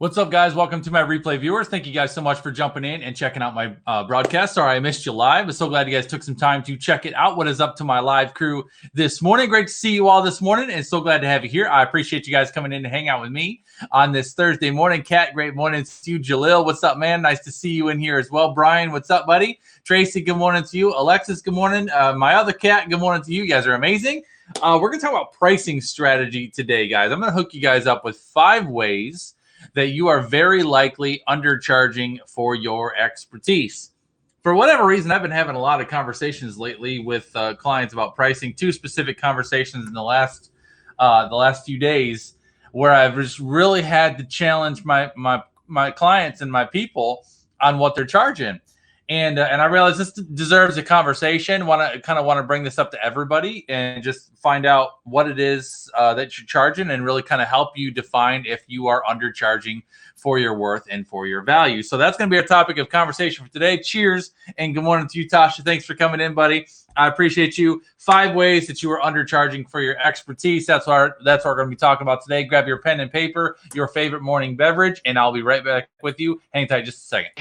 What's up, guys? Welcome to my replay viewers. Thank you guys so much for jumping in and checking out my broadcast. Sorry I missed you live, but so glad you guys took some time to check it out. What is up to my live crew this morning? Great to see you all this morning, and so glad to have you here. I appreciate you guys coming in to hang out with me on this Thursday morning. Kat, great morning to you. Jalil, what's up, man? Nice to see you in here as well. Brian, what's up, buddy? Tracy, good morning to you. Alexis, good morning. My other cat, good morning to you. You guys are amazing. We're going to talk about pricing strategy today, guys. I'm going to hook you guys up with 5 ways that you are very likely undercharging for your expertise. For whatever reason, I've been having a lot of conversations lately with clients about pricing. 2 specific conversations in the last few days where I've just really had to challenge my clients and my people on what they're charging. And I realize this deserves a conversation. Want to bring this up to everybody and just find out what it is that you're charging and really kind of help you define if you are undercharging for your worth and for your value. So that's going to be our topic of conversation for today. Cheers and good morning to you, Tasha. Thanks for coming in, buddy. I appreciate you. 5 ways that you are undercharging for your expertise. That's what we're going to be talking about today. Grab your pen and paper, your favorite morning beverage, and I'll be right back with you. Hang tight just a second.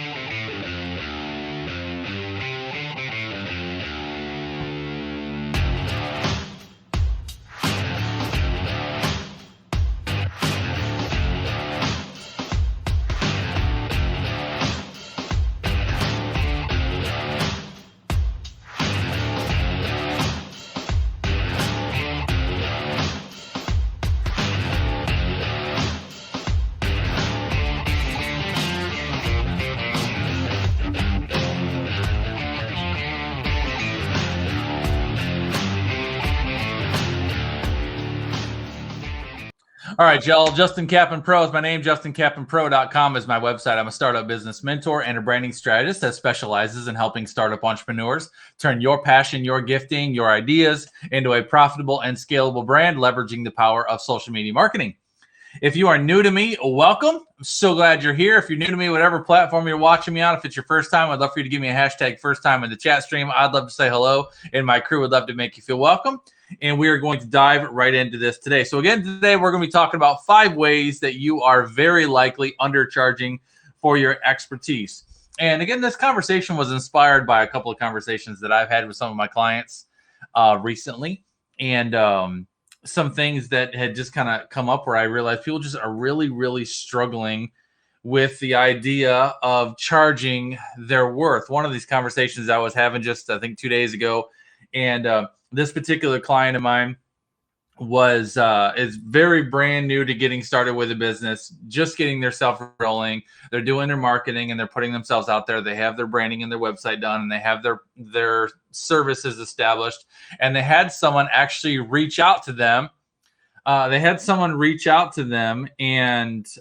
All right, y'all. Justin Kaplan Pro is my name. JustinKaplanPro.com is my website. I'm a startup business mentor and a branding strategist that specializes in helping startup entrepreneurs turn your passion, your gifting, your ideas into a profitable and scalable brand, leveraging the power of social media marketing. If you are new to me, welcome. I'm so glad you're here. If you're new to me, whatever platform you're watching me on, if it's your first time, I'd love for you to give me a hashtag first time in the chat stream. I'd love to say hello, and my crew would love to make you feel welcome. And we are going to dive right into this today. So again, today we're going to be talking about 5 ways that you are very likely undercharging for your expertise. And again, this conversation was inspired by a couple of conversations that I've had with some of my clients recently. And some things that had just kind of come up where I realized people just are really, really struggling with the idea of charging their worth. One of these conversations I was having just, I think, 2 days ago. And this particular client of mine is very brand new to getting started with a business, just getting their self rolling. They're doing their marketing and they're putting themselves out there. They have their branding and their website done, and they have their services established. And they had someone actually reach out to them. And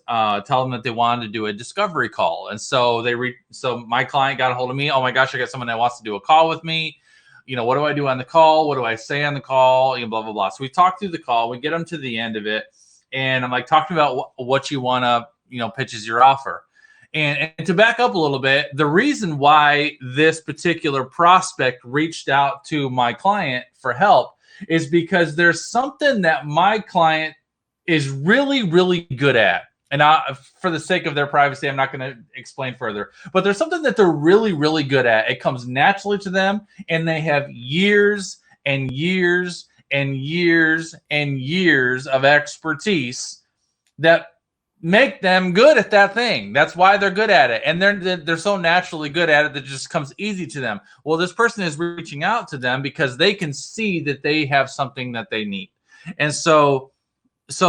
tell them that they wanted to do a discovery call. And so so my client got a hold of me. Oh my gosh, I got someone that wants to do a call with me. You know, what do I do on the call? What do I say on the call? You know, blah, blah, blah. So we talk through the call. We get them to the end of it. And I'm like, talk to me about what you want to, pitch as your offer. And to back up a little bit, the reason why this particular prospect reached out to my client for help is because there's something that my client is really, really good at. And for the sake of their privacy, I'm not going to explain further. But there's something that they're really, really good at. It comes naturally to them, and they have years and years and years and years of expertise that make them good at that thing. That's why they're good at it. And they're so naturally good at it that it just comes easy to them. Well, this person is reaching out to them because they can see that they have something that they need. And so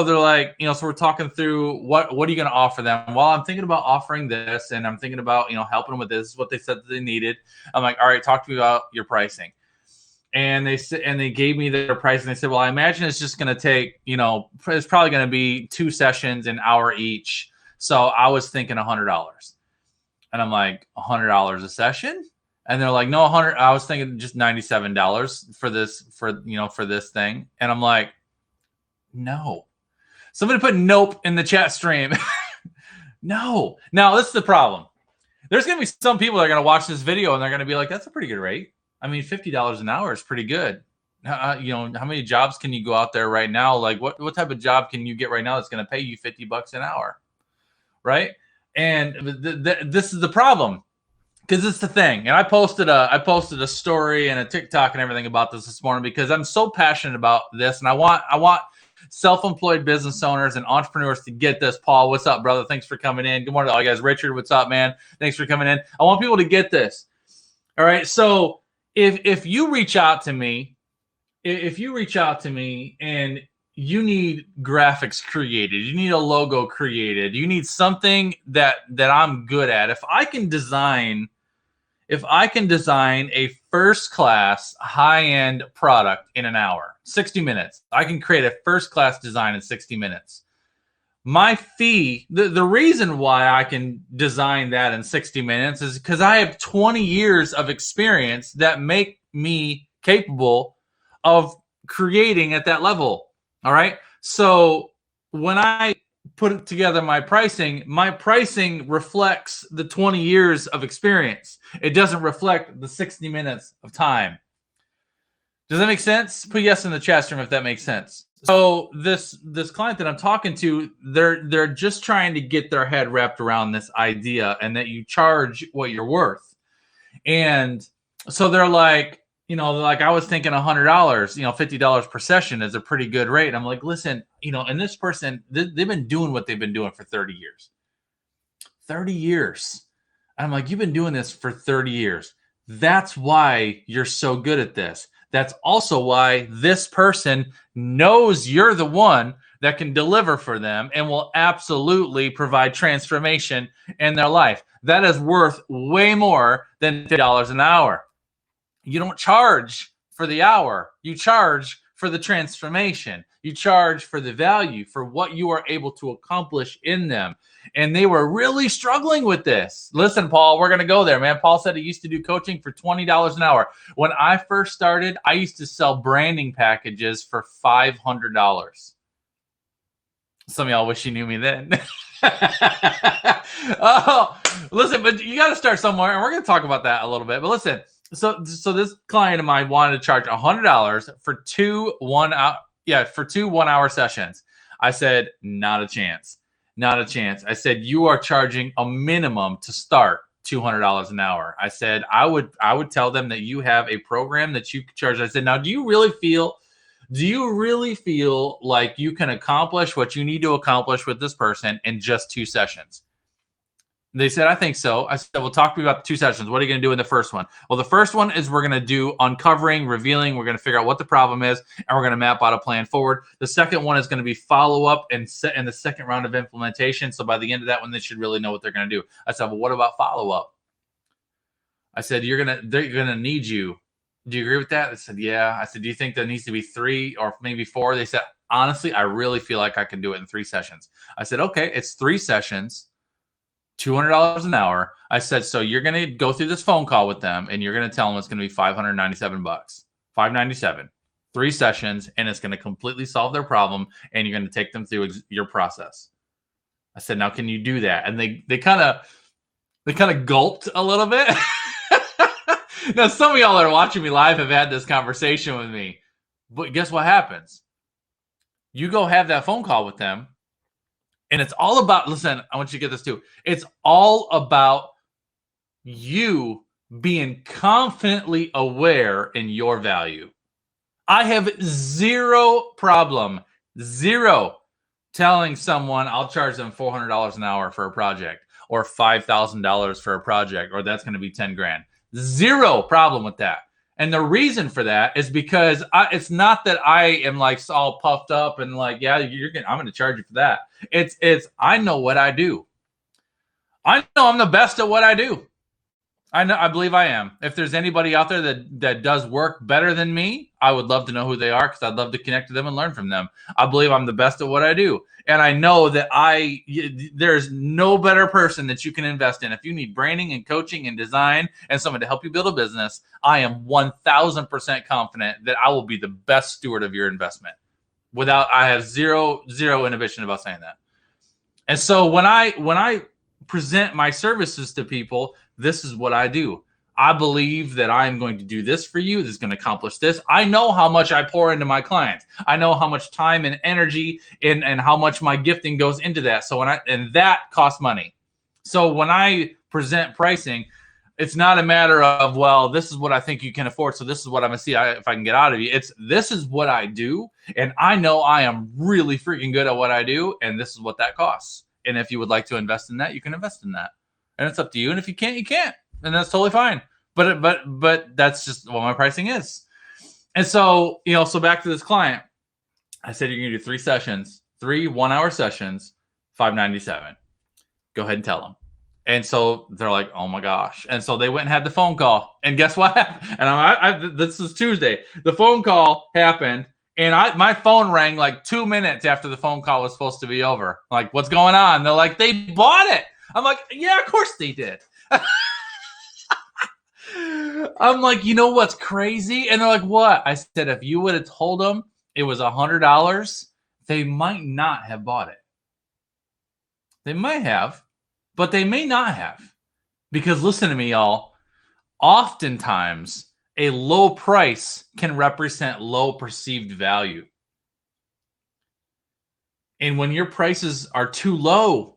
they're like, so we're talking through what are you going to offer them? Well, I'm thinking about offering this, and I'm thinking about, helping them with this. This is what they said that they needed. I'm like, all right, talk to me about your pricing. And they gave me their price, and they said, well, I imagine it's just going to take, it's probably going to be 2 sessions, an hour each. So I was thinking $100. And I'm like, $100 a session? And they're like, no, $100. I was thinking just $97 for this thing. And I'm like, no. Somebody put nope in the chat stream. No. Now, this is the problem. There's going to be some people that are going to watch this video and they're going to be like, that's a pretty good rate. I mean, $50 an hour is pretty good. How many jobs can you go out there right now? Like what type of job can you get right now that's going to pay you $50 an hour? right? And this is the problem, because it's the thing. And I posted a story and a TikTok and everything about this morning, because I'm so passionate about this, and I want self-employed business owners and entrepreneurs to get this. Paul, what's up, brother? Thanks for coming in. Good morning to all you guys. Richard, what's up, man? Thanks for coming in. I want people to get this. All right. So if you reach out to me, and you need graphics created, you need a logo created, you need something that I'm good at. If I can design a first-class, high-end product in an hour, 60 minutes, I can create a first-class design in 60 minutes. My fee, the reason why I can design that in 60 minutes is because I have 20 years of experience that make me capable of creating at that level. All right. So when I put together my pricing reflects the 20 years of experience. It doesn't reflect the 60 minutes of time. Does that make sense? Put yes in the chat room if that makes sense. So this client that I'm talking to, they're just trying to get their head wrapped around this idea, and that you charge what you're worth. And so they're like, I was thinking $100, $50 per session is a pretty good rate. I'm like, listen, and this person, they've been doing what they've been doing for 30 years. 30 years. I'm like, you've been doing this for 30 years. That's why you're so good at this. That's also why this person knows you're the one that can deliver for them and will absolutely provide transformation in their life. That is worth way more than $50 an hour. You don't charge for the hour. You charge for the transformation. You charge for the value, for what you are able to accomplish in them. And they were really struggling with this. Listen, Paul, we're going to go there, man. Paul said he used to do coaching for $20 an hour. When I first started, I used to sell branding packages for $500. Some of y'all wish you knew me then. Oh, listen, but you got to start somewhere, and we're going to talk about that a little bit. But listen, so this client of mine wanted to charge $100 for two 1 hour sessions. I said, not a chance. Not a chance. I said, you are charging a minimum to start $200 an hour. I said, I would tell them that you have a program that you can charge. I said, now, do you really feel like you can accomplish what you need to accomplish with this person in just 2 sessions? They said, I think so. I said, well, talk to me about the 2 sessions. What are you going to do in the first one? Well, the first one is we're going to do uncovering, revealing. We're going to figure out what the problem is, and we're going to map out a plan forward. The second one is going to be follow-up and set in the second round of implementation. So by the end of that one, they should really know what they're going to do. I said, well, what about follow-up? I said, they're going to need you. Do you agree with that? They said, yeah. I said, do you think there needs to be 3 or maybe 4? They said, honestly, I really feel like I can do it in 3 sessions. I said, okay, it's 3 sessions. $200 an hour. I said, so you're going to go through this phone call with them, and you're going to tell them it's going to be $597, $597, 3 sessions, and it's going to completely solve their problem, and you're going to take them through your process. I said, now, can you do that? And they kind of gulped a little bit. Now, some of y'all that are watching me live have had this conversation with me, but guess what happens? You go have that phone call with them, and it's all about, listen, I want you to get this too. It's all about you being confidently aware in your value. I have zero problem telling someone I'll charge them $400 an hour for a project, or $5,000 for a project, or that's going to be 10 grand. Zero problem with that. And the reason for that is because it's not that I am like all puffed up and like, yeah, I'm going to charge you for that. It's I know what I do. I know I'm the best at what I do. I believe I am. If there's anybody out there that does work better than me, I would love to know who they are, because I'd love to connect to them and learn from them. I believe I'm the best at what I do. And I know that there's no better person that you can invest in. If you need branding and coaching and design and someone to help you build a business, I am 1,000% confident that I will be the best steward of your investment. I have zero inhibition about saying that. And so when I present my services to people, this is what I do. I believe that I'm going to do this for you. This is going to accomplish this. I know how much I pour into my clients. I know how much time and energy and how much my gifting goes into that. So and that costs money. So when I present pricing, it's not a matter of, well, this is what I think you can afford, so this is what I'm going to see if I can get out of you. It's, this is what I do, and I know I am really freaking good at what I do, and this is what that costs. And if you would like to invest in that, you can invest in that. And it's up to you. And if you can't, you can't. And that's totally fine. But that's just what my pricing is. And so, so back to this client, I said, you're going to do 3 sessions, 3 1-hour sessions, $597. Go ahead and tell them. And so they're like, oh my gosh. And so they went and had the phone call. And guess what happened? And this is Tuesday. The phone call happened. And my phone rang like 2 minutes after the phone call was supposed to be over. Like, what's going on? They're like, they bought it. I'm like, yeah, of course they did. I'm like, you know what's crazy? And they're like, what? I said, if you would have told them it was $100, they might not have bought it. They might have, but they may not have. Because listen to me, y'all. Oftentimes, a low price can represent low perceived value. And when your prices are too low,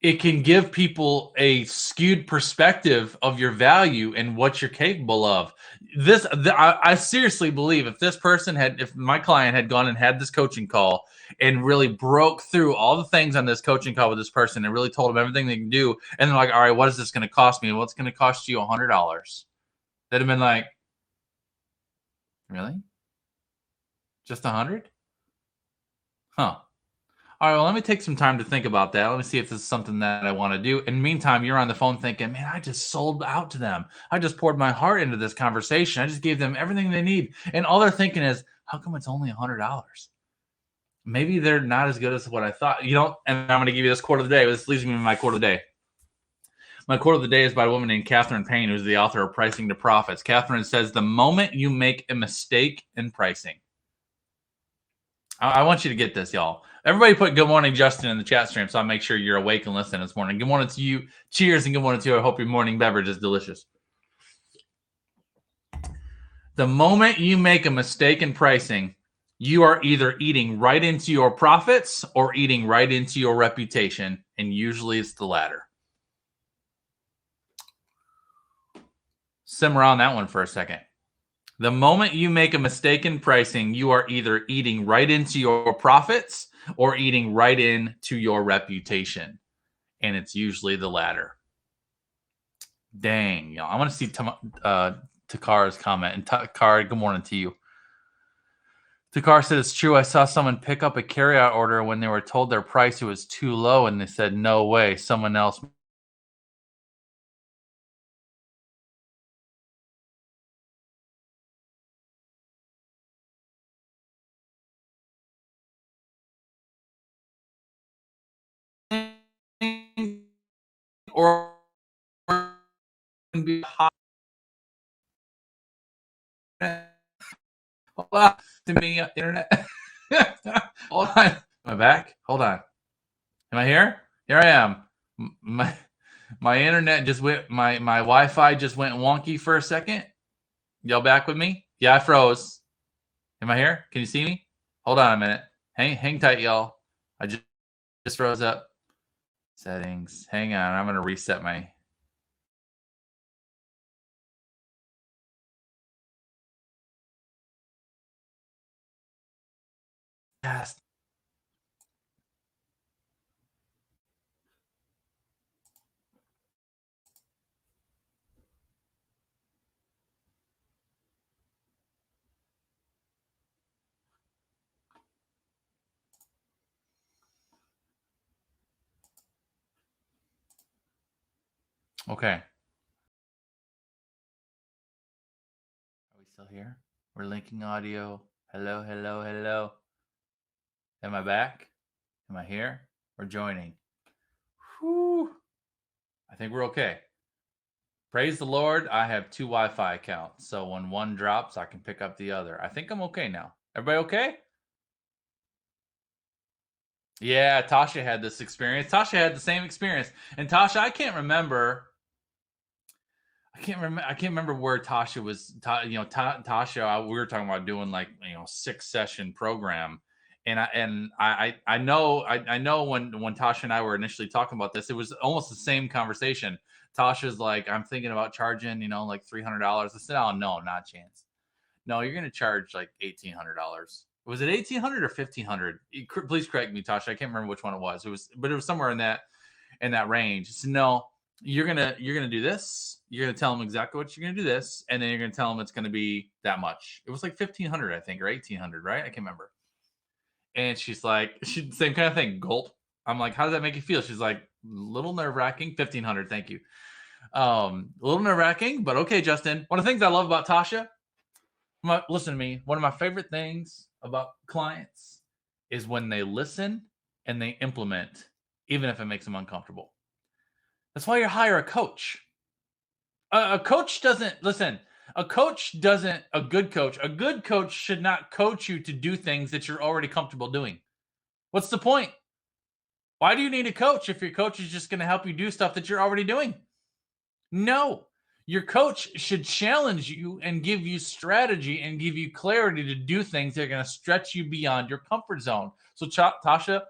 it can give people a skewed perspective of your value and what you're capable of. I seriously believe if my client had gone and had this coaching call and really broke through all the things on this coaching call with this person and really told them everything they can do, and they're like, all right, what is this going to cost me? Well, it's going to cost you $100. They'd have been like, really? Just 100? Huh. All right, well, let me take some time to think about that. Let me see if this is something that I want to do. In the meantime, you're on the phone thinking, man, I just sold out to them. I just poured my heart into this conversation. I just gave them everything they need. And all they're thinking is, how come it's only $100? Maybe they're not as good as what I thought. And I'm going to give you this quote of the day. This leads me to my quote of the day. My quote of the day is by a woman named Catherine Payne, who's the author of Pricing to Profits. Catherine says, the moment you make a mistake in pricing. I want you to get this, y'all. Everybody put good morning, Justin, in the chat stream, so I'll make sure you're awake and listening this morning. Good morning to you. Cheers and good morning to you. I hope your morning beverage is delicious. The moment you make a mistake in pricing, you are either eating right into your profits or eating right into your reputation, and usually it's the latter. Simmer on that one for a second. The moment you make a mistake in pricing, you are either eating right into your profits or eating right into your reputation. And it's usually the latter. Dang, y'all. I want to see Takar's comment. And Takar, good morning to you. Takar said, it's true. I saw someone pick up a carryout order when they were told their price was too low, and they said, no way, someone else. Or be hot. Hold on to me, internet. Hold on. Am I back? Hold on. Am I here? Here I am. My internet just went. My Wi-Fi just went wonky for a second. Y'all back with me? Yeah, I froze. Am I here? Can you see me? Hold on a minute. Hang tight, y'all. I just froze up. Settings. Hang on. I'm gonna reset my. Yes. Okay. Are we still here? We're linking audio. Hello, hello, hello. Am I back? Am I here? We're joining. Whew. I think we're okay. Praise the Lord. I have 2 Wi-Fi accounts. So when one drops, I can pick up the other. I think I'm okay now. Everybody okay? Yeah, Tasha had this experience. Tasha had the same experience. And Tasha, I can't remember I can't remember where Tasha was. Tasha. We were talking about doing like 6-session program, and I know when Tasha and I were initially talking about this, it was almost the same conversation. Tasha's like, I'm thinking about charging, like $300. I said, oh no, not a chance. No, you're going to charge like $1,800. Was it 1,800 or 1,500? Please correct me, Tasha. I can't remember which one it was. But it was somewhere in that range. So no, you're gonna do this. You're gonna tell them exactly what you're gonna do this, and then you're gonna tell them it's gonna be that much. It was like 1,500, I think, or 1,800, right? I can't remember. And she's like, same kind of thing. Gulp. I'm like, how does that make you feel? She's like, little nerve wracking. 1,500, thank you. A little nerve wracking, but okay, Justin. One of the things I love about Tasha, listen to me. One of my favorite things about clients is when they listen and they implement, even if it makes them uncomfortable. That's why you hire a coach. A coach doesn't listen. A good coach should not coach you to do things that you're already comfortable doing. What's the point? Why do you need a coach if your coach is just going to help you do stuff that you're already doing? No. Your coach should challenge you and give you strategy and give you clarity to do things that are going to stretch you beyond your comfort zone. So Tasha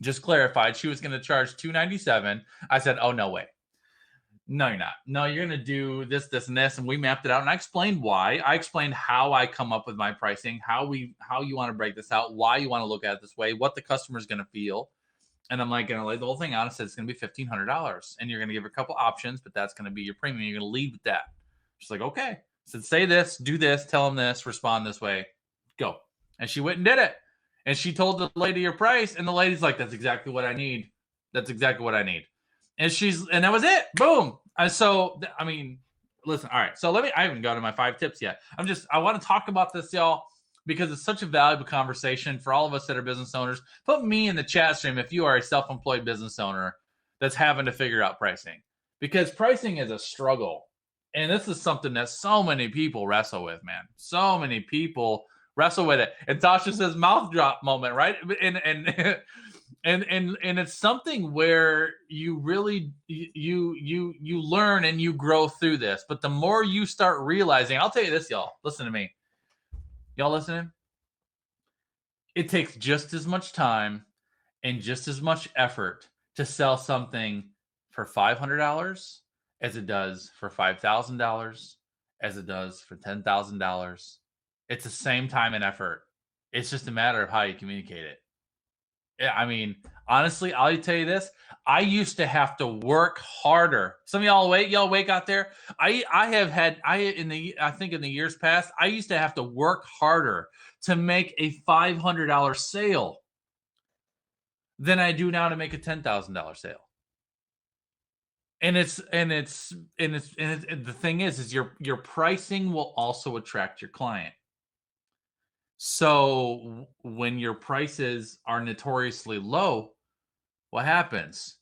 just clarified she was going to charge $297. I said, oh, no way. No, you're not. No, you're going to do this, this, and this. And we mapped it out. And I explained why. I explained how I come up with my pricing, how you want to break this out, why you want to look at it this way, what the customer is going to feel. And I'm like, going to lay the whole thing out and said it's going to be $1,500. And you're going to give her a couple options, but that's going to be your premium. You're going to lead with that. She's like, okay. I said, say this, do this, tell them this, respond this way, go. And she went and did it. And she told the lady your price. And the lady's like, that's exactly what I need. That's exactly what I need. And that was it. Boom. And so, I mean, listen, all right. So I haven't got to my 5 tips yet. I want to talk about this, y'all, because it's such a valuable conversation for all of us that are business owners. Put me in the chat stream if you are a self-employed business owner that's having to figure out pricing, because pricing is a struggle. And this is something that so many people wrestle with, man. So many people wrestle with it. And Tasha says mouth drop moment, right? And it's something where you really you learn and you grow through this. But the more you start realizing, I'll tell you this, y'all. Listen to me. Y'all listening? It takes just as much time and just as much effort to sell something for $500 as it does for $5,000, as it does for $10,000. It's the same time and effort. It's just a matter of how you communicate it. I mean, honestly, I'll tell you this. I used to have to work harder. Some of y'all wake out there. I think in the years past, I used to have to work harder to make a $500 sale than I do now to make a $10,000 sale. And the thing is your pricing will also attract your client. So when your prices are notoriously low, what happens?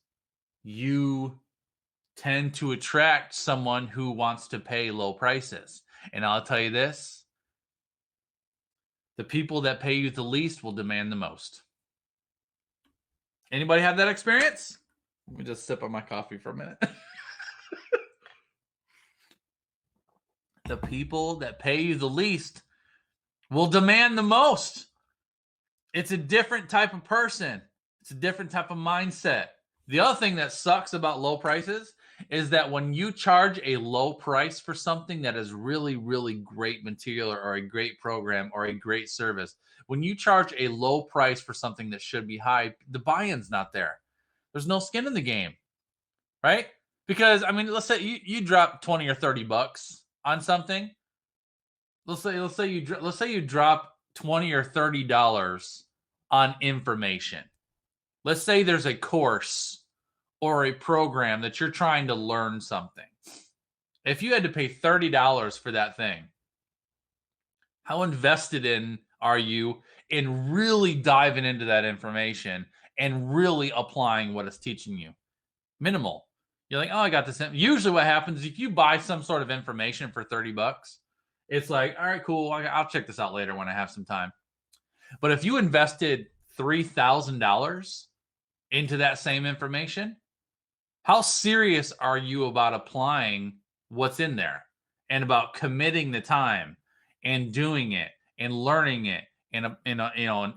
You tend to attract someone who wants to pay low prices. And I'll tell you this, the people that pay you the least will demand the most. Anybody have that experience? Let me just sip on my coffee for a minute. The people that pay you the least will demand the most. It's a different type of person. It's a different type of mindset. The other thing that sucks about low prices is that when you charge a low price for something that is really, really great material or a great program or a great service, when you charge a low price for something that should be high, the buy-in's not there. There's no skin in the game, right? Because, I mean, let's say you drop 20 or 30 bucks on something. Let's say you drop $20 or $30 on information. Let's say there's a course or a program that you're trying to learn something. If you had to pay $30 for that thing, how invested in are you in really diving into that information and really applying what it's teaching you? Minimal. You're like, oh, I got this. Usually what happens is if you buy some sort of information for 30 bucks, it's like, all right, cool. I'll check this out later when I have some time. But if you invested $3,000 into that same information, how serious are you about applying what's in there and about committing the time and doing it and learning it and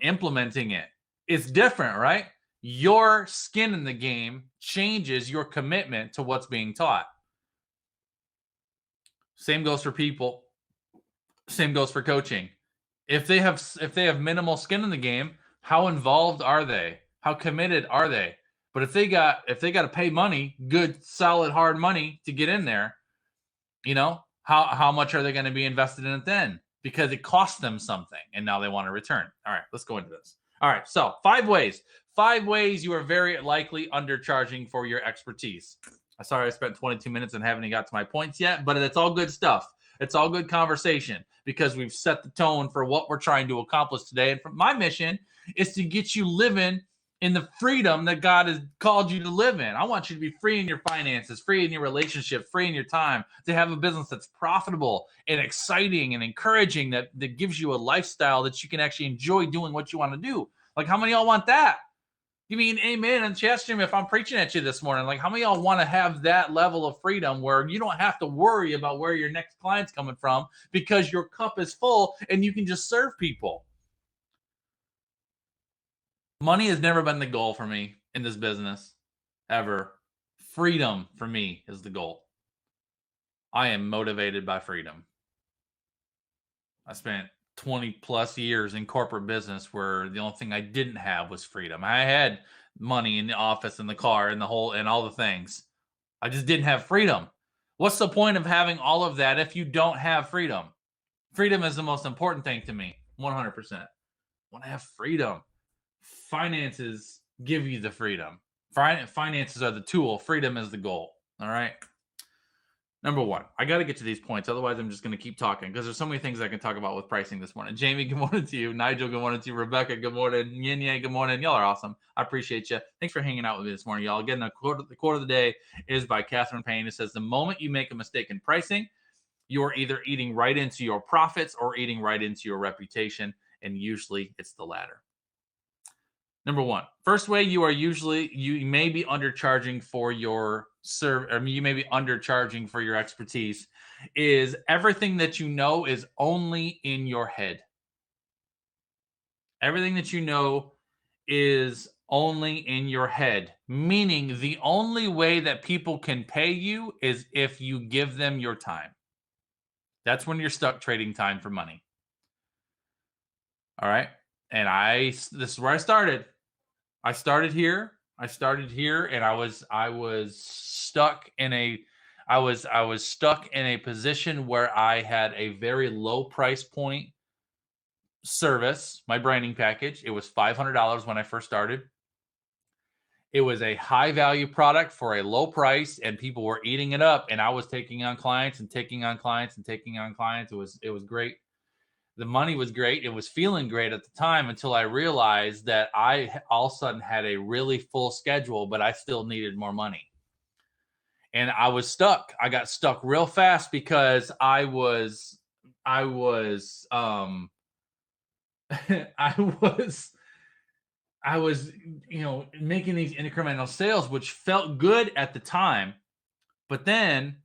implementing it. It's different, right? Your skin in the game changes your commitment to what's being taught. Same goes for people. Same goes for coaching. If they have minimal skin in the game, how involved are they? How committed are they? But if they got to pay money, good, solid, hard money to get in there, how much are they going to be invested in it then? Because it costs them something, and now they want to return. All right, let's go into this. All right, so 5 ways you are very likely undercharging for your expertise. I'm sorry I spent 22 minutes and haven't even got to my points yet, but it's all good stuff. It's all good conversation because we've set the tone for what we're trying to accomplish today. And my mission is to get you living in the freedom that God has called you to live in. I want you to be free in your finances, free in your relationship, free in your time, to have a business that's profitable and exciting and encouraging, that gives you a lifestyle that you can actually enjoy doing what you want to do. Like, how many of y'all want that? Give me an amen and chest him if I'm preaching at you this morning. Like, how many of y'all want to have that level of freedom where you don't have to worry about where your next client's coming from because your cup is full and you can just serve people? Money has never been the goal for me in this business, ever. Freedom for me is the goal. I am motivated by freedom. I spent 20 plus years in corporate business where the only thing I didn't have was freedom. I had money in the office and the car and all the things. I just didn't have freedom. What's the point of having all of that if you don't have freedom? Freedom is the most important thing to me, 100%. I want to have freedom. Finances give you the freedom. Finances are the tool. Freedom is the goal. All right. Number 1, I got to get to these points. Otherwise, I'm just going to keep talking because there's so many things I can talk about with pricing this morning. Jamie, good morning to you. Nigel, good morning to you. Rebecca, good morning. Yin Yang, good morning. Y'all are awesome. I appreciate you. Thanks for hanging out with me this morning, y'all. Again, the quote of the day is by Catherine Payne. It says, the moment you make a mistake in pricing, you're either eating right into your profits or eating right into your reputation. And usually it's the latter. Number 1, first way you may be undercharging for your you may be undercharging for your expertise is everything that you know is only in your head. Everything that you know is only in your head, meaning the only way that people can pay you is if you give them your time. That's when you're stuck trading time for money. All right. And this is where I started. I started here, and I was stuck in a position where I had a very low price point service, my branding package. It was $500 when I first started. It was a high value product for a low price, and people were eating it up, and I was taking on clients and taking on clients and taking on clients. It was great. The money was great. It was feeling great at the time until I realized that I all of a sudden had a really full schedule, but I still needed more money. And I was stuck. I got stuck real fast because I was I was making these incremental sales, which felt good at the time. But then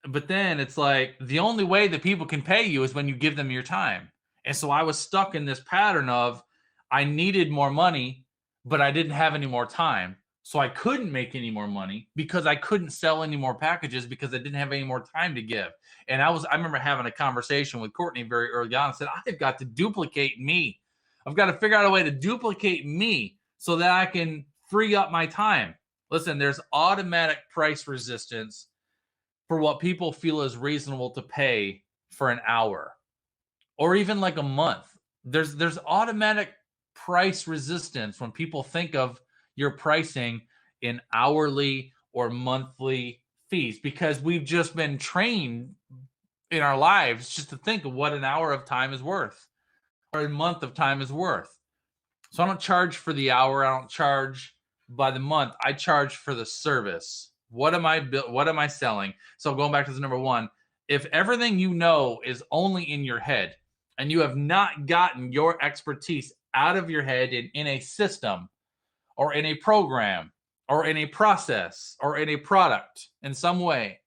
it's like the only way that people can pay you is when you give them your time. And so I was stuck in this pattern of I needed more money, but I didn't have any more time. So I couldn't make any more money because I couldn't sell any more packages because I didn't have any more time to give. And I remember having a conversation with Courtney very early on and said, I've got to duplicate me. I've got to figure out a way to duplicate me so that I can free up my time. Listen, there's automatic price resistance for what people feel is reasonable to pay for an hour or even like a month. There's automatic price resistance when people think of your pricing in hourly or monthly fees because we've just been trained in our lives just to think of what an hour of time is worth or a month of time is worth. So I don't charge for the hour. I don't charge by the month. I charge for the service. What am I selling? So going back to number 1, if everything you know is only in your head and you have not gotten your expertise out of your head and in a system or in a program or in a process or in a product in some way,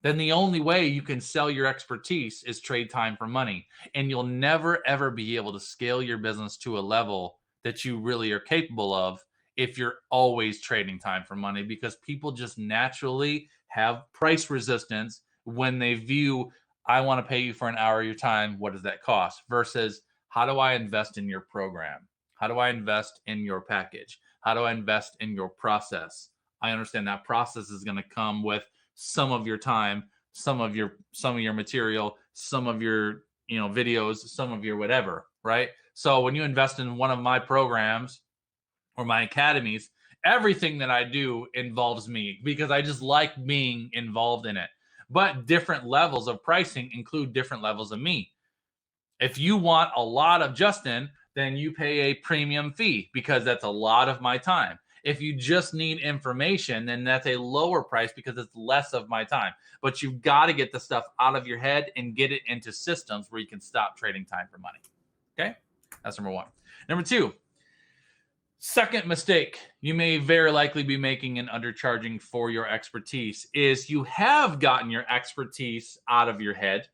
then the only way you can sell your expertise is trade time for money. And you'll never, ever be able to scale your business to a level that you really are capable of if you're always trading time for money, because people just naturally have price resistance when they view, I want to pay you for an hour of your time. What does that cost? Versus, how do I invest in your program? How do I invest in your package? How do I invest in your process? I understand that process is going to come with some of your time, some of your material, some of your videos, some of your whatever, right? So when you invest in one of my programs or my academies, everything that I do involves me, because I just like being involved in it. But different levels of pricing include different levels of me. If you want a lot of Justin, then you pay a premium fee, because that's a lot of my time. If you just need information, then that's a lower price because it's less of my time. But you've got to get the stuff out of your head and get it into systems where you can stop trading time for money. Okay? That's number one. Number two, second mistake you may very likely be making in undercharging for your expertise is you have gotten your expertise out of your head,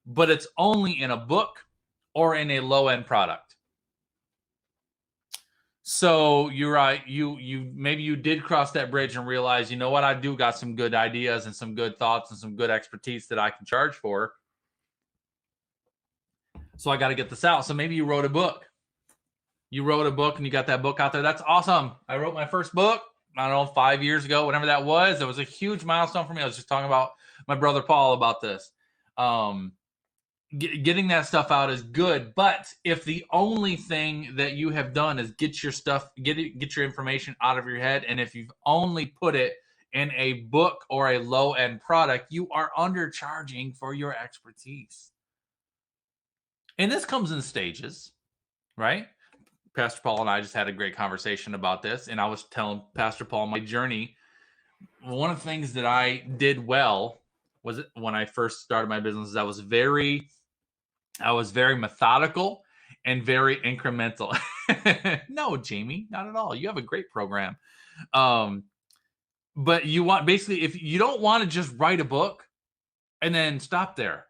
but it's only in a book or in a low-end product. So you're right. You maybe you did cross that bridge and realize, you know what, I do got some good ideas and some good thoughts and some good expertise that I can charge for. So I got to get this out. So maybe you wrote a book. You wrote a book and you got that book out there. That's awesome. I wrote my first book, I don't know, 5 years ago, whatever that was. It was a huge milestone for me. I was just talking about my brother Paul about this. Getting that stuff out is good, but if the only thing that you have done is get your stuff, get your information out of your head, and if you've only put it in a book or a low-end product, you are undercharging for your expertise. And this comes in stages, right? Pastor Paul and I just had a great conversation about this, and I was telling Pastor Paul my journey. One of the things that I did well was when I first started my business is I was very methodical and very incremental. No, Jamie, not at all. You have a great program. But you want, basically, if you don't want to just write a book and then stop there,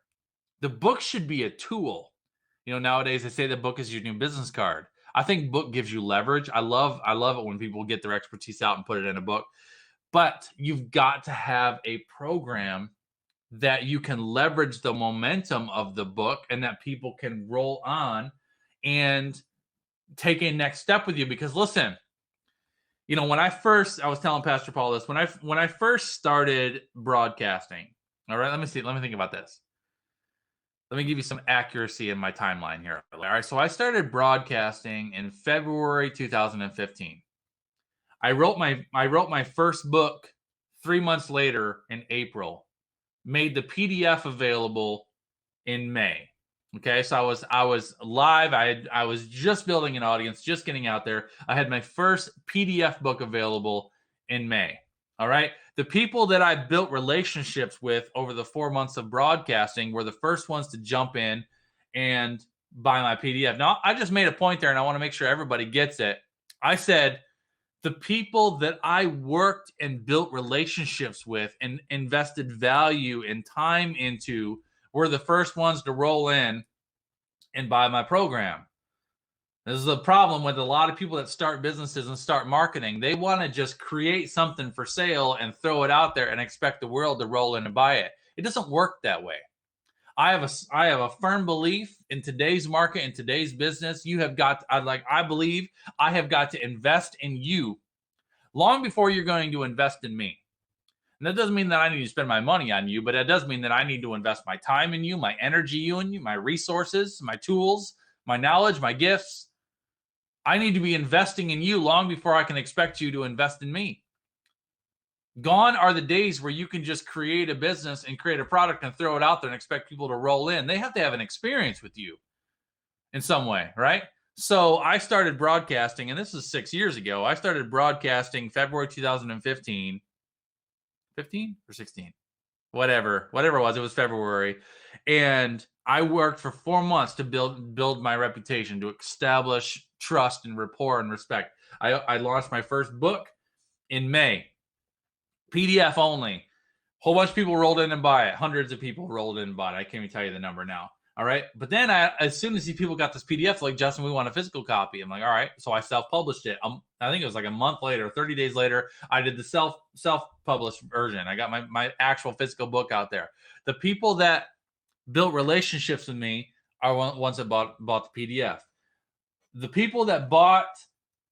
the book should be a tool. Nowadays they say the book is your new business card. I think book gives you leverage. I love it when people get their expertise out and put it in a book. But you've got to have a program that you can leverage the momentum of the book and that people can roll on and take a next step with you. Because listen, when I was telling Pastor Paul this, when I first started broadcasting, all right, let me think about this. Let me give you some accuracy in my timeline here. All right, so I started broadcasting in February 2015. I wrote my first book 3 months later in April. Made the PDF available in May. Okay, so I was live. I was just building an audience, just getting out there. I had my first PDF book available in May. All right, the people that I built relationships with over the 4 months of broadcasting were the first ones to jump in and buy my PDF. Now, I just made a point there, and I want to make sure everybody gets it. I said, the people that I worked and built relationships with and invested value and time into were the first ones to roll in and buy my program. This is a problem with a lot of people that start businesses and start marketing. They want to just create something for sale and throw it out there and expect the world to roll in and buy it. It doesn't work that way. I have a firm belief in today's market, in today's business. I believe I have got to invest in you long before you're going to invest in me. And that doesn't mean that I need to spend my money on you, but it does mean that I need to invest my time in you, my energy in you, my resources, my tools, my knowledge, my gifts. I need to be investing in you long before I can expect you to invest in me. Gone are the days where you can just create a business and create a product and throw it out there and expect people to roll in. They have to have an experience with you in some way, right? So I started broadcasting, and this is 6 years ago. I started broadcasting February 2015, 15 or 16, whatever it was. It was February, and I worked for 4 months to build my reputation, to establish trust and rapport and respect. I launched my first book in May. PDF only. Whole bunch of people rolled in and bought it. Hundreds of people rolled in and bought it. I can't even tell you the number now. All right. But then as soon as these people got this PDF, like, Justin, we want a physical copy. I'm like, all right. So I self-published it. I think it was like a month later, 30 days later, I did the self-published version. I got my actual physical book out there. The people that built relationships with me are ones that bought the PDF. The people that bought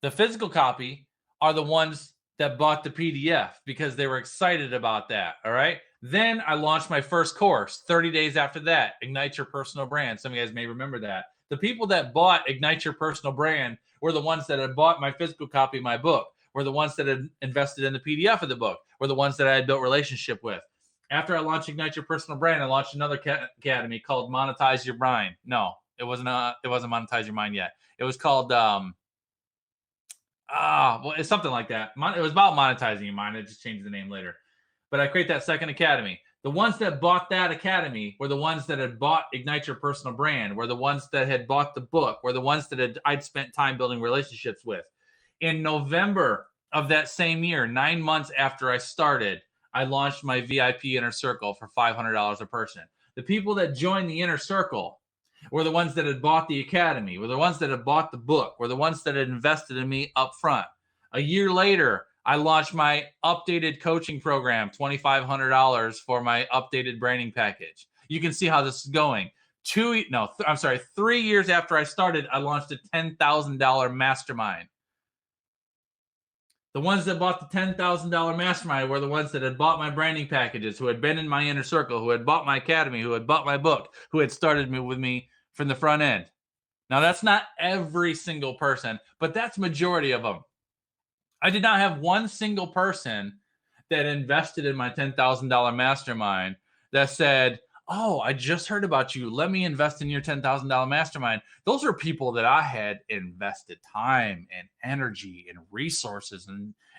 the physical copy are the ones that bought the PDF because they were excited about that. All right. Then I launched my first course 30 days after that, Ignite Your Personal Brand. Some of you guys may remember that. The people that bought Ignite Your Personal Brand were the ones that had bought my physical copy of my book, were the ones that had invested in the PDF of the book, were the ones that I had built relationship with. After I launched Ignite Your Personal Brand, I launched another academy called Monetize Your Mind. No, it wasn't Monetize Your Mind yet. It was called well, it's something like that. It was about monetizing your mind. I just changed the name later. But I create that second academy. The ones that bought that academy were the ones that had bought Ignite Your Personal Brand, were the ones that had bought the book, were the ones that I'd spent time building relationships with. In November of that same year, 9 months after I started, I launched my VIP Inner Circle for $500 a person. The people that joined the Inner Circle were the ones that had bought the academy, were the ones that had bought the book, were the ones that had invested in me up front. A year later, I launched my updated coaching program, $2,500 for my updated branding package. You can see how this is going. 3 years after I started, I launched a $10,000 mastermind. The ones that bought the $10,000 mastermind were the ones that had bought my branding packages, who had been in my inner circle, who had bought my academy, who had bought my book, who had started with me from the front end. Now, that's not every single person, but that's majority of them. I did not have one single person that invested in my $10,000 mastermind that said, oh, I just heard about you. Let me invest in your $10,000 mastermind. Those are people that I had invested time and energy and resources,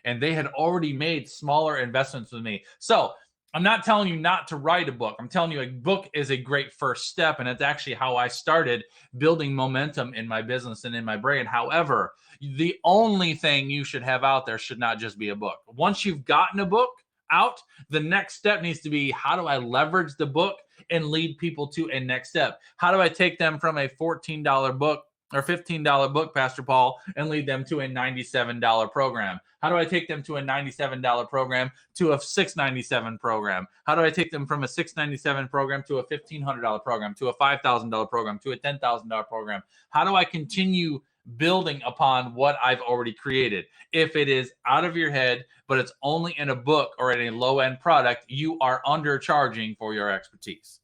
and they had already made smaller investments with me. So I'm not telling you not to write a book. I'm telling you a book is a great first step, and it's actually how I started building momentum in my business and in my brand. However, the only thing you should have out there should not just be a book. Once you've gotten a book out, the next step needs to be, how do I leverage the book and lead people to a next step? How do I take them from a $14 book or $15 book, Pastor Paul, and lead them to a $97 program? How do I take them to a $97 program to a $697 program? How do I take them from a $697 program to a $1,500 program, to a $5,000 program, to a $10,000 program? How do I continue building upon what I've already created? If it is out of your head, but it's only in a book or in a low-end product, you are undercharging for your expertise.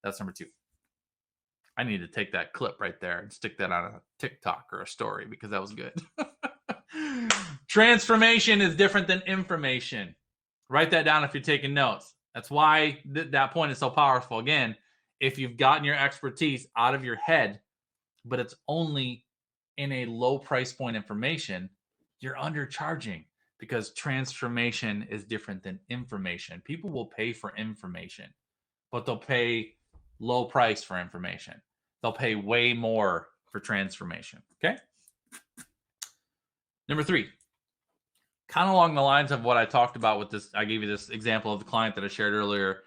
That's number 2. I need to take that clip right there and stick that on a TikTok or a story because that was good. Transformation is different than information. Write that down if you're taking notes. That's why that point is so powerful. Again, if you've gotten your expertise out of your head, but it's only in a low price point information, you're undercharging, because transformation is different than information. People will pay for information, but they'll pay low price for information. They'll pay way more for transformation. Okay. Number 3, kind of along the lines of what I talked about with this. I gave you this example of the client that I shared earlier.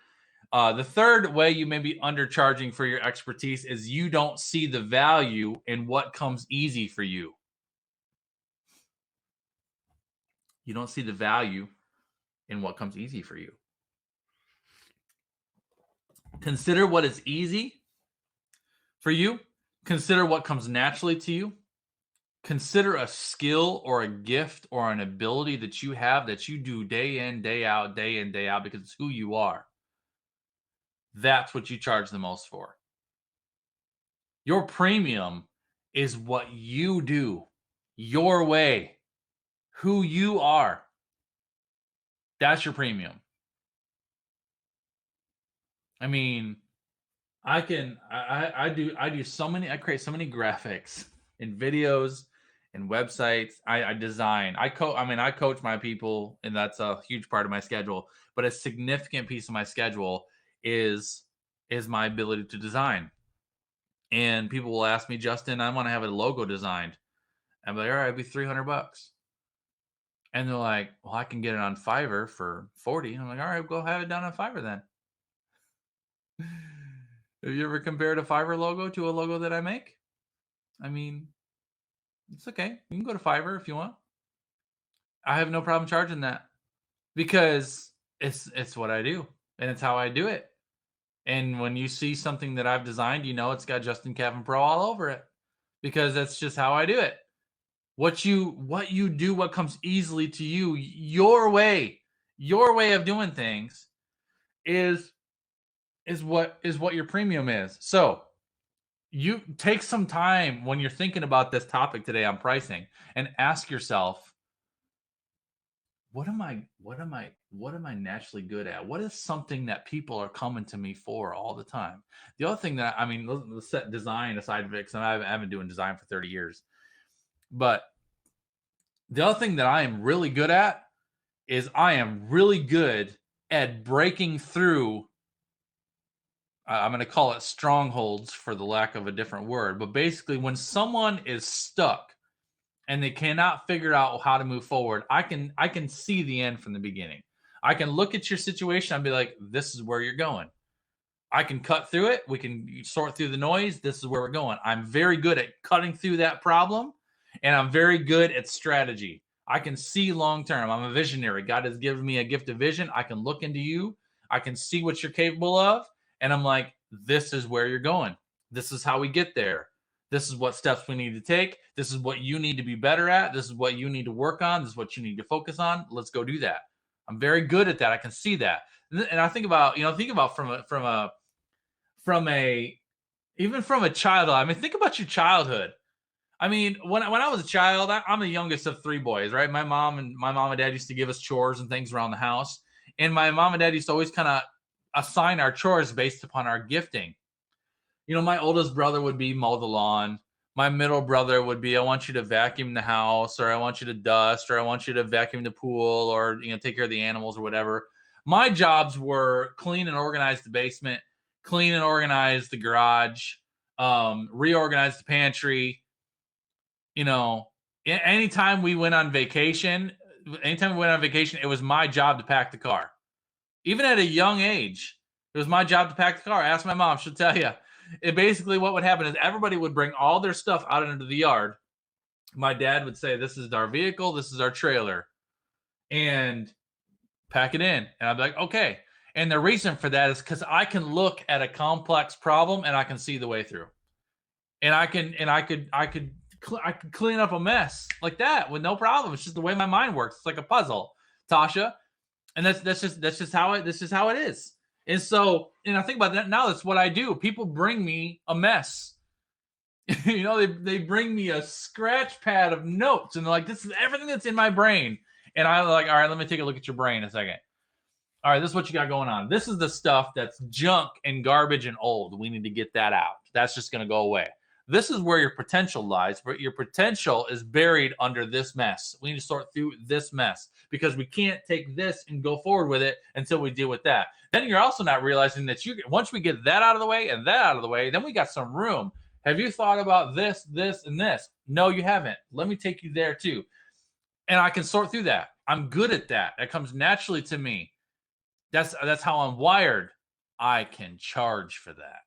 The third way you may be undercharging for your expertise is you don't see the value in what comes easy for you. You don't see the value in what comes easy for you. Consider what is easy for you. Consider what comes naturally to you. Consider a skill or a gift or an ability that you have that you do day in, day out, because it's who you are. That's what you charge the most for. Your premium is what you do, your way, who you are. That's your premium. I mean, I create so many graphics and videos and websites. I design. I coach my people, and that's a huge part of my schedule. But a significant piece of my schedule is my ability to design. And people will ask me, Justin, I want to have a logo designed. I'm like, all right, it'd be $300. And they're like, well, I can get it on Fiverr for 40. And I'm like, all right, go have it done on Fiverr then. Have you ever compared a Fiverr logo to a logo that I make? I mean, it's okay. You can go to Fiverr if you want. I have no problem charging that because it's what I do and it's how I do it. And when you see something that I've designed, you know it's got Justin Kevin Pro all over it because that's just how I do it. What you do, what comes easily to you, your way of doing things is what your premium is. So you take some time when you're thinking about this topic today on pricing and ask yourself, what am I naturally good at? What is something that people are coming to me for all the time? The other thing that, I mean, let's set design aside of it, because I've been doing design for 30 years. But the other thing that I am really good at is I am really good at breaking through. I'm going to call it strongholds for the lack of a different word. But basically, when someone is stuck and they cannot figure out how to move forward, I can see the end from the beginning. I can look at your situation and be like, this is where you're going. I can cut through it. We can sort through the noise. This is where we're going. I'm very good at cutting through that problem, and I'm very good at strategy. I can see long term. I'm a visionary. God has given me a gift of vision. I can look into you. I can see what you're capable of, and I'm like, this is where you're going. This is how we get there. This is what steps we need to take. This is what you need to be better at. This is what you need to work on. This is what you need to focus on. Let's go do that. I'm very good at that. I can see that. And I think about from a even from a child. I mean, think about your childhood. I mean, when I was a child, I'm the youngest of three boys, right? My mom and dad used to give us chores and things around the house, and my mom and dad used to always kind of assign our chores based upon our gifting. You know, my oldest brother would be mow the lawn. My middle brother would be, I want you to vacuum the house, or I want you to dust, or I want you to vacuum the pool, or take care of the animals or whatever. My jobs were clean and organize the basement, clean and organize the garage, reorganize the pantry. Anytime we went on vacation, it was my job to pack the car. Even at a young age, it was my job to pack the car. Ask my mom, she'll tell you. It basically, what would happen is everybody would bring all their stuff out into the yard. My dad would say, this is our vehicle, this is our trailer, and pack it in. And I'd be like, okay. And the reason for that is because I can look at a complex problem and I can see the way through. And I could clean up a mess like that with no problem. It's just the way my mind works. It's like a puzzle, Tasha. And that's just how it is. And so, I think about that now. That's what I do. People bring me a mess. They bring me a scratch pad of notes, and they're like, "This is everything that's in my brain." And I'm like, "All right, let me take a look at your brain a second. All right, this is what you got going on. This is the stuff that's junk and garbage and old. We need to get that out. That's just going to go away. This is where your potential lies, but your potential is buried under this mess. We need to sort through this mess because we can't take this and go forward with it until we deal with that. Then you're also not realizing that once we get that out of the way and that out of the way, then we got some room. Have you thought about this, this, and this? No, you haven't. Let me take you there too. And I can sort through that. I'm good at that. That comes naturally to me. That's how I'm wired. I can charge for that.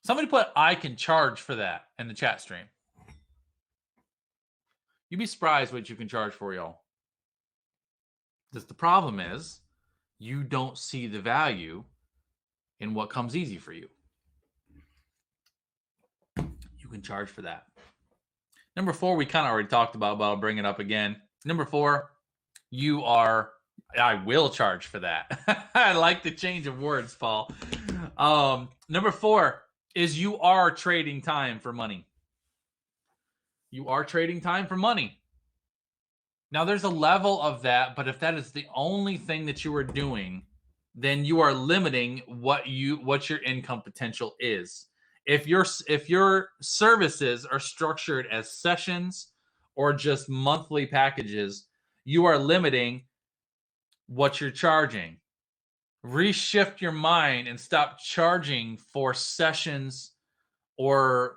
Somebody put I can charge for that in the chat stream. You'd be surprised what you can charge for, y'all. Because the problem is you don't see the value in what comes easy for you. You can charge for that. Number 4, we kind of already talked about, but I'll bring it up again. Number 4, I will charge for that. I like the change of words, Paul. Number 4 is you are trading time for money. You are trading time for money. Now, there's a level of that, but if that is the only thing that you are doing, then you are limiting what your income potential is. If your services are structured as sessions or just monthly packages, you are limiting what you're charging. Reshift your mind and stop charging for sessions or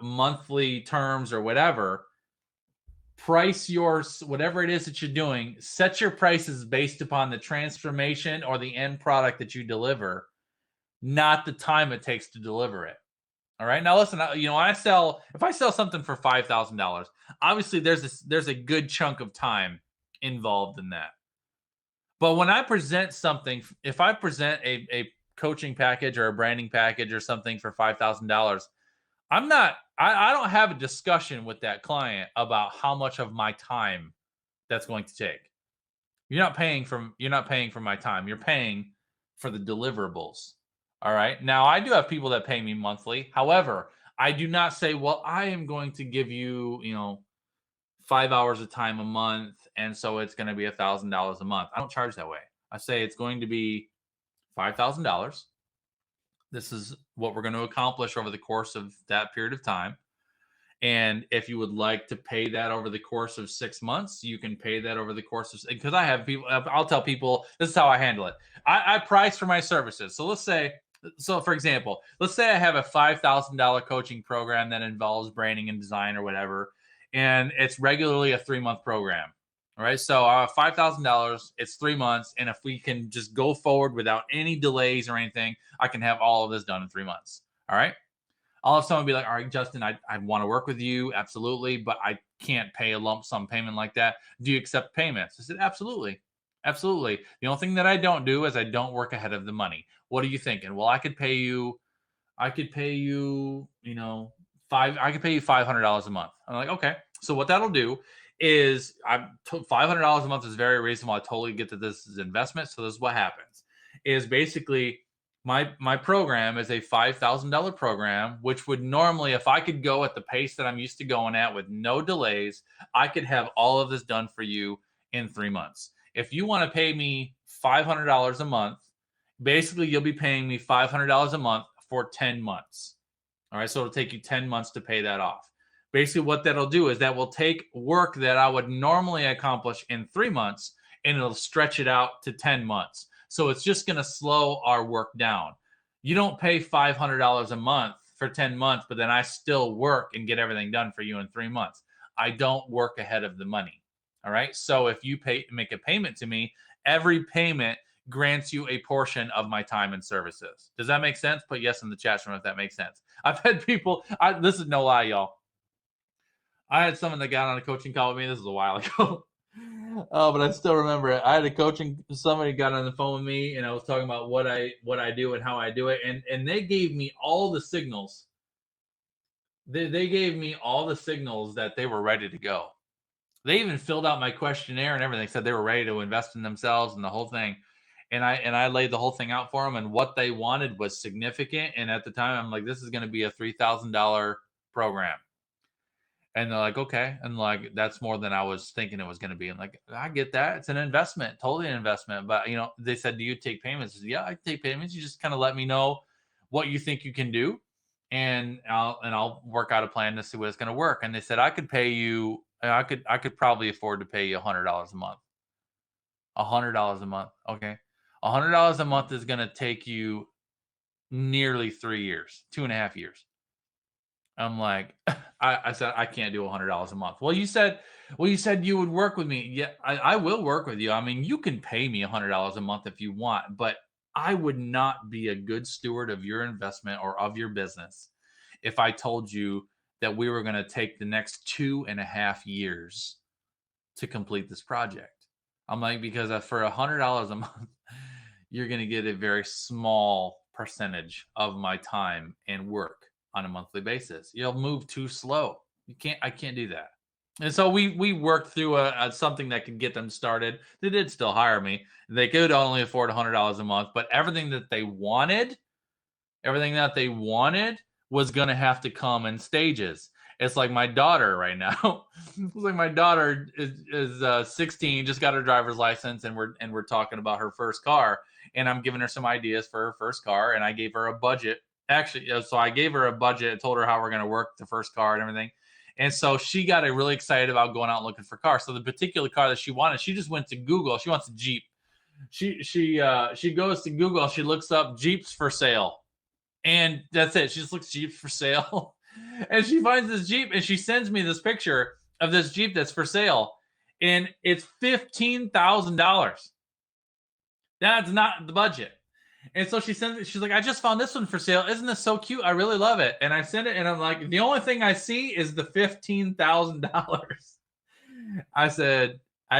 monthly terms or whatever, price yours, whatever it is that you're doing, set your prices based upon the transformation or the end product that you deliver, not the time it takes to deliver it. All right. Now listen, when if I sell something for $5,000, obviously there's a good chunk of time involved in that. But when I present something, if I present a coaching package or a branding package or something for $5,000, I don't have a discussion with that client about how much of my time that's going to take. You're not paying for my time. You're paying for the deliverables. All right. Now I do have people that pay me monthly. However, I do not say, well, I am going to give you, 5 hours of time a month, and so it's going to be $1,000 a month. I don't charge that way. I say it's going to be $5,000. This is what we're going to accomplish over the course of that period of time. And if you would like to pay that over the course of 6 months, you can pay that over the course of, because I have people, I'll tell people, this is how I handle it. I price for my services. So for example, let's say I have a $5,000 coaching program that involves branding and design or whatever, and it's regularly a 3-month program. All right. So $5,000, it's 3 months. And if we can just go forward without any delays or anything, I can have all of this done in 3 months. All right. I'll have someone be like, all right, Justin, I want to work with you. Absolutely. But I can't pay a lump sum payment like that. Do you accept payments? I said, absolutely. Absolutely. The only thing that I don't do is I don't work ahead of the money. What are you thinking? Well, I could pay you, I could pay you $500 a month. I'm like, okay. So what that'll do is $500 a month is very reasonable. I totally get that this is investment. So this is what happens is basically my program is a $5,000 program, which would normally, if I could go at the pace that I'm used to going at with no delays, I could have all of this done for you in 3 months. If you want to pay me $500 a month, basically you'll be paying me $500 a month for 10 months. All right. So it'll take you 10 months to pay that off. Basically what that'll do is that will take work that I would normally accomplish in 3 months and it'll stretch it out to 10 months. So it's just going to slow our work down. You don't pay $500 a month for 10 months, but then I still work and get everything done for you in 3 months. I don't work ahead of the money. All right. So if you make a payment to me, every payment grants you a portion of my time and services. Does that make sense? Put yes in the chat room if that makes sense. I've had people, this is no lie, y'all. I had someone that got on a coaching call with me. This was a while ago. Oh, but I still remember it. I had somebody got on the phone with me and I was talking about what I do and how I do it. And they gave me all the signals. They gave me all the signals that they were ready to go. They even filled out my questionnaire and everything, said they were ready to invest in themselves and the whole thing. And I laid the whole thing out for them. And what they wanted was significant. And at the time, I'm like, this is going to be a $3,000 program. And they're like, okay. And like, that's more than I was thinking it was going to be. And like, I get that. It's an investment, totally an investment. But, they said, do you take payments? I said, yeah, I take payments. You just kind of let me know what you think you can do. And I'll work out a plan to see what it's going to work. And they said, I could pay you, I could probably afford to pay you $100 a month. $100 a month. Okay. $100 a month is going to take you nearly 3 years, 2.5 years. I'm like, I said, I can't do $100 a month. Well, you said you would work with me. Yeah, I will work with you. I mean, you can pay me $100 a month if you want, but I would not be a good steward of your investment or of your business if I told you that we were going to take the next 2.5 years to complete this project. I'm like, because for $100 a month, you're going to get a very small percentage of my time and work on a monthly basis. You'll move too slow. I can't do that. And so we worked through something that could get them started. They did still hire me. They could only afford $100 a month, but everything that they wanted was going to have to come in stages. It's like my daughter right now. It's like my daughter is 16, just got her driver's license, and we're talking about her first car. And I'm giving her some ideas for her first car, and I gave her a budget. Actually, so I gave her a budget, told her how we're going to work the first car and everything. And so she got really excited about going out looking for cars. So the particular car that she wanted, she just went to Google. She wants a Jeep. She goes to Google. She looks up Jeeps for sale. And that's it. She just looks Jeeps for sale. And she finds this Jeep and she sends me this picture. of this Jeep that's for sale, and it's $15,000. That's not the budget. And so she sends it. She's like, I just found this one for sale. Isn't this so cute? I really love it. And I send it, and I'm like, the only thing I see is the $15,000. I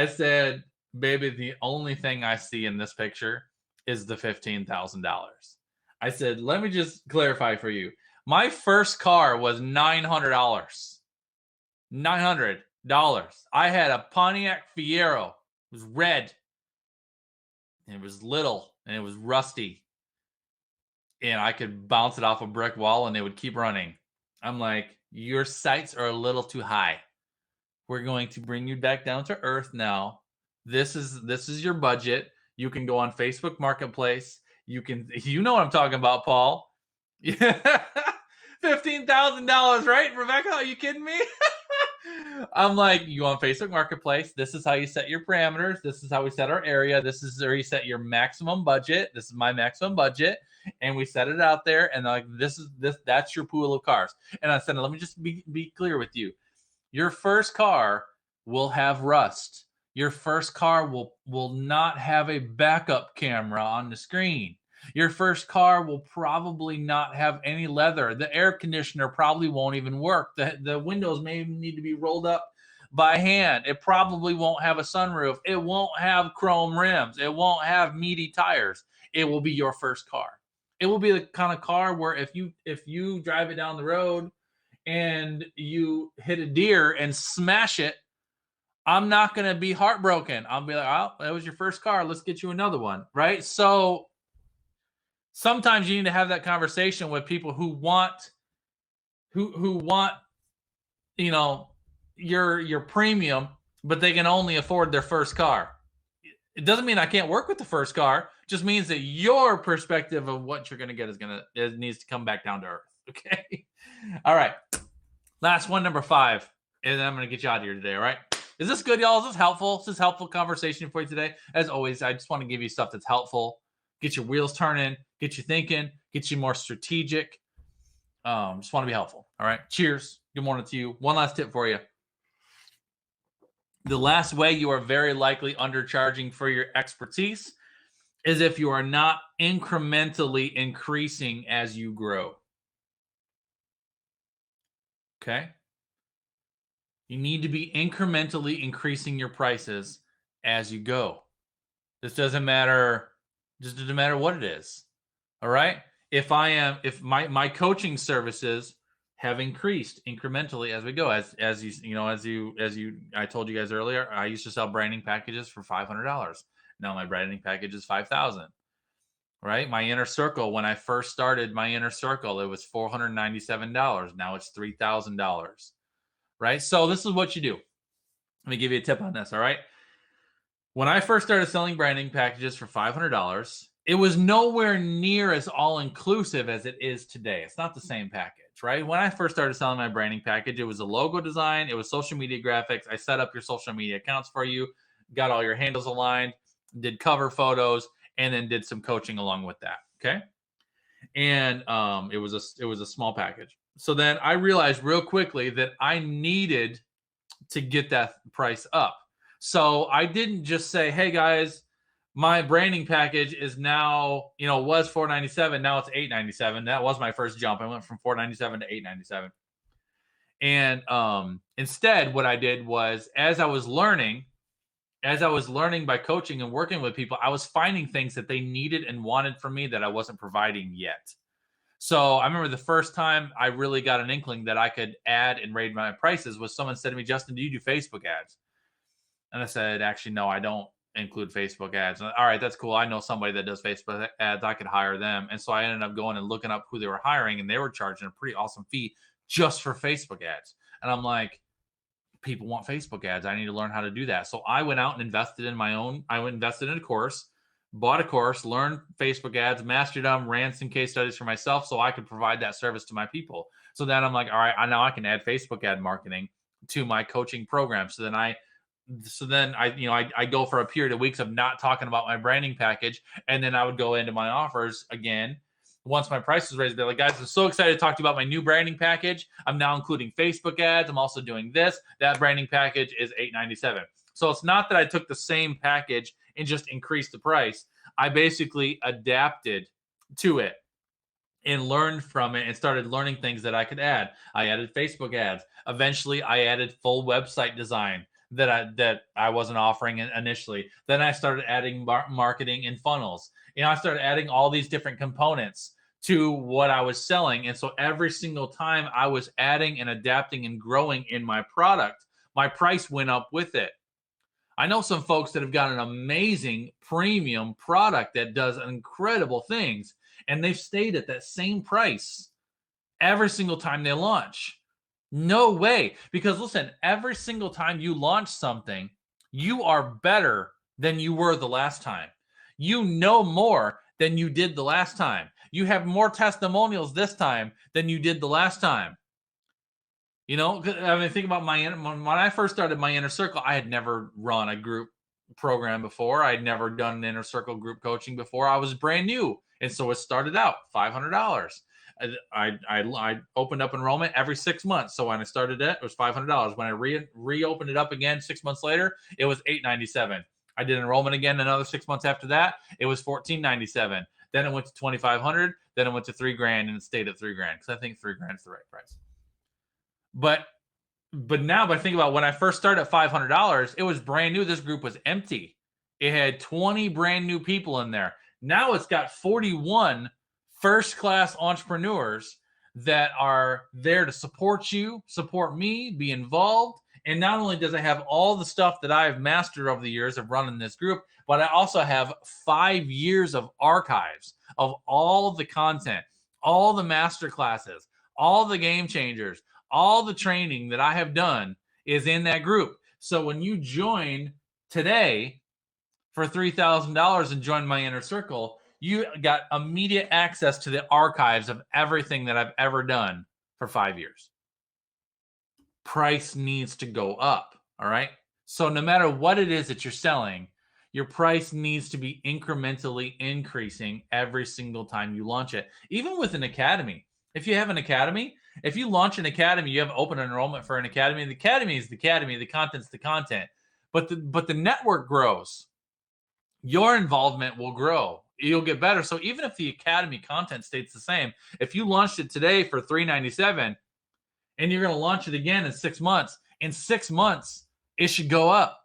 said, baby, the only thing I see in this picture is the $15,000. I said, let me just clarify for you. My first car was $900. $900. I had a Pontiac Fiero. It was red. And it was little and it was rusty. And I could bounce it off a brick wall and it would keep running. I'm like, your sights are a little too high. We're going to bring you back down to earth now. This is your budget. You can go on Facebook Marketplace. You know what I'm talking about, Paul. Yeah. $15,000, right? Rebecca, are you kidding me? I'm like, you on Facebook Marketplace. This is how you set your parameters. This is how we set our area. This is where you set your maximum budget. This is my maximum budget. And we set it out there. And like, that's your pool of cars. And I said, let me just be clear with you. Your first car will have rust. Your first car will not have a backup camera on the screen. Your first car will probably not have any leather. The air conditioner probably won't even work. The windows may even need to be rolled up by hand. It probably won't have a sunroof. It won't have chrome rims. It won't have meaty tires. It will be your first car. It will be the kind of car where if you drive it down the road and you hit a deer and smash it, I'm not going to be heartbroken. I'll be like, oh, that was your first car. Let's get you another one, right? So sometimes you need to have that conversation with people who want, you know, your premium, but they can only afford their first car. It doesn't mean I can't work with the first car. It just means that your perspective of what you're going to get it needs to come back down to earth. Okay. All right. Last one, number 5. And then I'm going to get you out of here today. All right. Is this good, y'all? Is this helpful? Is this helpful conversation for you today? As always, I just want to give you stuff that's helpful. Get your wheels turning, get you thinking, get you more strategic. Just want to be helpful. All right. Cheers. Good morning to you. One last tip for you. The last way you are very likely undercharging for your expertise is if you are not incrementally increasing as you grow. Okay. You need to be incrementally increasing your prices as you go. This doesn't matter. Just doesn't matter what it is. All right. If my coaching services have increased incrementally as we go, as I told you guys earlier, I used to sell branding packages for $500. Now my branding package is $5,000. Right. My inner circle, when I first started my inner circle, it was $497. Now it's $3,000. Right. So this is what you do. Let me give you a tip on this. All right. When I first started selling branding packages for $500, it was nowhere near as all-inclusive as it is today. It's not the same package, right? When I first started selling my branding package, it was a logo design. It was social media graphics. I set up your social media accounts for you, got all your handles aligned, did cover photos, and then did some coaching along with that, okay? And it was a small package. So then I realized real quickly that I needed to get that price up. So I didn't just say, hey guys, my branding package is now, was $497. Now it's $897. That was my first jump. I went from $497 to $897. And instead, what I did was, as I was learning by coaching and working with people, I was finding things that they needed and wanted from me that I wasn't providing yet. So I remember the first time I really got an inkling that I could add and raise my prices was someone said to me, Justin, do you do Facebook ads? And I said, actually, no, I don't include Facebook ads. And, all right, that's cool. I know somebody that does Facebook ads. I could hire them. And so I ended up going and looking up who they were hiring, and they were charging a pretty awesome fee just for Facebook ads. And I'm like, people want Facebook ads. I need to learn how to do that. So I went out and invested in a course, bought a course, learned Facebook ads, mastered them, ran some case studies for myself so I could provide that service to my people. So then I'm like, all right, now I can add Facebook ad marketing to my coaching program. So then I go for a period of weeks of not talking about my branding package. And then I would go into my offers again once my price was raised, they're like, guys, I'm so excited to talk to you about my new branding package. I'm now including Facebook ads. I'm also doing this. That branding package is $897. So it's not that I took the same package and just increased the price. I basically adapted to it and learned from it and started learning things that I could add. I added Facebook ads. Eventually, I added full website design that I wasn't offering initially. Then I started adding marketing and funnels. I started adding all these different components to what I was selling. And so every single time I was adding and adapting and growing in my product, my price went up with it. I know some folks that have got an amazing premium product that does incredible things, and they've stayed at that same price every single time they launch. No way. Because listen, every single time you launch something, you are better than you were the last time. You know more than you did the last time. You have more testimonials this time than you did the last time. I mean, think about when I first started my Inner Circle, I had never run a group program before. I'd never done an Inner Circle group coaching before. I was brand new. And so it started out $500. I opened up enrollment every 6 months. So when I started it was $500. When I reopened it up again 6 months later, it was $897. I did enrollment again another 6 months after that. It was $1,497. Then it went to $2,500. Then it went to $3,000, and it stayed at $3,000 because I think $3,000 is the right price. But now, if I think about when I first started at $500, it was brand new. This group was empty. It had 20 brand new people in there. Now it's got 41 first-class entrepreneurs that are there to support you, support me, be involved. And not only does it have all the stuff that I've mastered over the years of running this group, but I also have 5 years of archives of all the content, all the master classes, all the game changers, all the training that I have done is in that group. So when you join today for $3,000 and join my Inner Circle, you got immediate access to the archives of everything that I've ever done for 5 years. Price needs to go up, all right? So no matter what it is that you're selling, your price needs to be incrementally increasing every single time you launch it. Even with an academy. If you have an academy, if you launch an academy, you have open enrollment for an academy. The academy is the academy. The content's the content. But the network grows. Your involvement will grow. You'll get better. So even if the academy content stays the same, if you launched it today for $397 and you're going to launch it again in 6 months, in 6 months it should go up.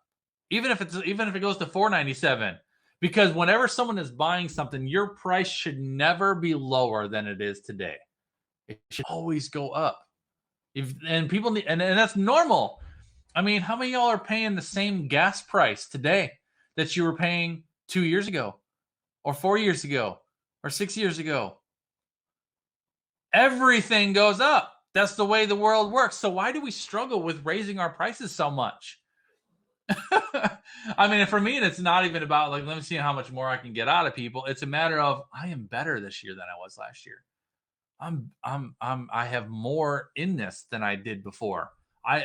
Even if it goes to $497, because whenever someone is buying something, your price should never be lower than it is today. It should always go up. And people need, and that's normal. I mean, how many of y'all are paying the same gas price today that you were paying 2 years ago, or 4 years ago, or 6 years ago? Everything goes up. That's the way the world works. So why do we struggle with raising our prices so much? I mean, for me, it's not even about like, let me see how much more I can get out of people. It's a matter of I am better this year than I was last year. I have more in this than I did before.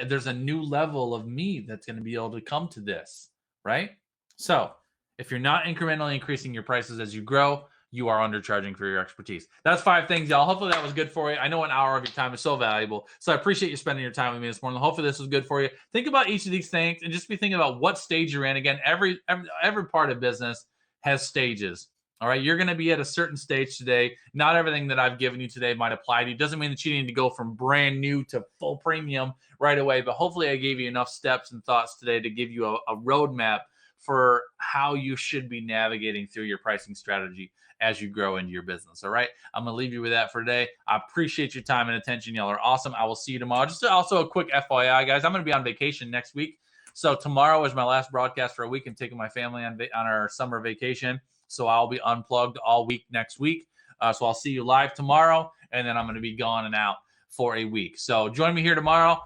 There's a new level of me that's going to be able to come to this, right? So if you're not incrementally increasing your prices as you grow, you are undercharging for your expertise. That's 5 things, y'all. Hopefully that was good for you. I know an hour of your time is so valuable, so I appreciate you spending your time with me this morning. Hopefully this was good for you. Think about each of these things and just be thinking about what stage you're in. Again, every part of business has stages. All right, you're going to be at a certain stage today. Not everything that I've given you today might apply to you. Doesn't mean that you need to go from brand new to full premium right away, but hopefully I gave you enough steps and thoughts today to give you a roadmap for how you should be navigating through your pricing strategy as you grow into your business. All right, I'm going to leave you with that for today. I appreciate your time and attention. Y'all are awesome. I will see you tomorrow. Just also a quick FYI, guys, I'm going to be on vacation next week. So tomorrow is my last broadcast for a week. I'm taking my family on our summer vacation. So I'll be unplugged all week next week. So I'll see you live tomorrow, and then I'm going to be gone and out for a week. So join me here tomorrow.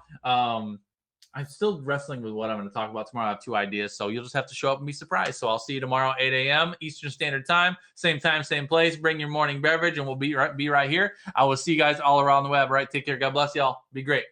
I'm still wrestling with what I'm going to talk about tomorrow. I have 2 ideas, so you'll just have to show up and be surprised. So I'll see you tomorrow, 8 a.m. Eastern Standard Time, same place. Bring your morning beverage, and we'll be right here. I will see you guys all around the web. All right, take care. God bless y'all. Be great.